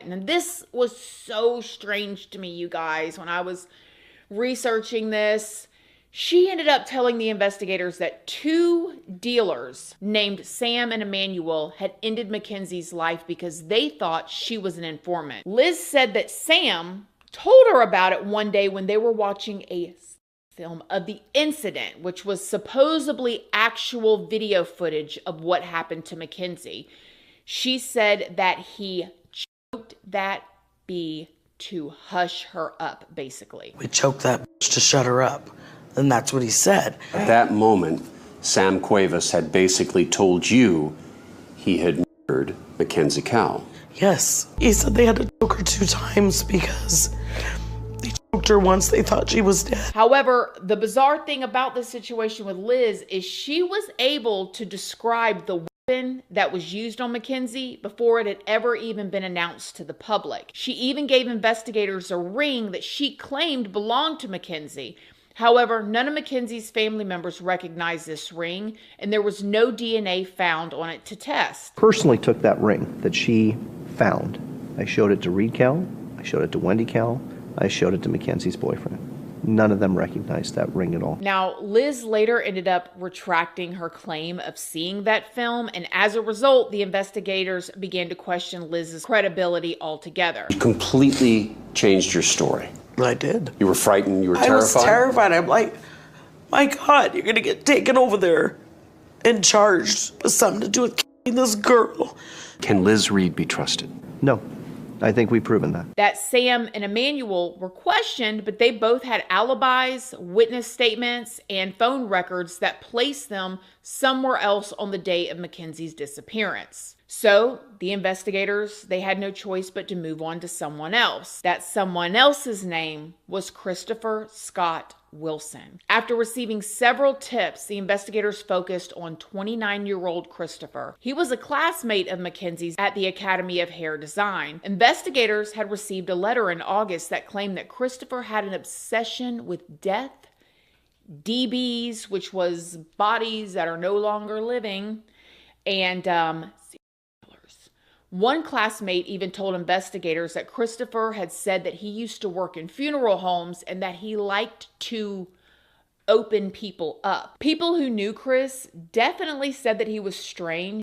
And this was so strange to me, you guys, when I was researching this. She ended up telling the investigators that 2 dealers named Sam and Emmanuel had ended Makenzie's life because they thought she was an informant. Liz said that Sam told her about it one day when they were watching a film of the incident, which was supposedly actual video footage of what happened to Makenzie. She said that he choked that bee to hush her up, basically. We choked that bitch to shut her up. And that's what he said. At that moment, Sam Cuevas had basically told you he had murdered Makenzie Cowell. Yes. He said they had to choke her 2 times because they choked her once, they thought she was dead. However, the bizarre thing about this situation with Liz is she was able to describe the weapon that was used on Makenzie before it had ever even been announced to the public. She even gave investigators a ring that she claimed belonged to Makenzie. However, none of Makenzie's family members recognized this ring, and there was no DNA found on it to test. Personally took that ring that she found. I showed it to Reed Cowell, I showed it to Wendy Cowell, I showed it to Makenzie's boyfriend. None of them recognized that ring at all. Now, Liz later ended up retracting her claim of seeing that film, and as a result, the investigators began to question Liz's credibility altogether. You completely changed your story. I did. You were frightened, you were terrified? I was terrified. I'm like, my God, you're gonna get taken over there and charged with something to do with killing this girl. Can Liz Reed be trusted? No, I think we've proven that. That Sam and Emmanuel were questioned, but they both had alibis, witness statements, and phone records that placed them somewhere else on the day of Makenzie's disappearance. So the investigators, they had no choice but to move on to someone else. That someone else's name was Christopher Scott Wilson. After receiving several tips, the investigators focused on 29-year-old Christopher. He was a classmate of Makenzie's at the Academy of Hair Design. Investigators had received a letter in August that claimed that Christopher had an obsession with death, DBs, which was bodies that are no longer living, and one classmate even told investigators that Christopher had said that he used to work in funeral homes and that he liked to open people up. People who knew Chris definitely said that he was strange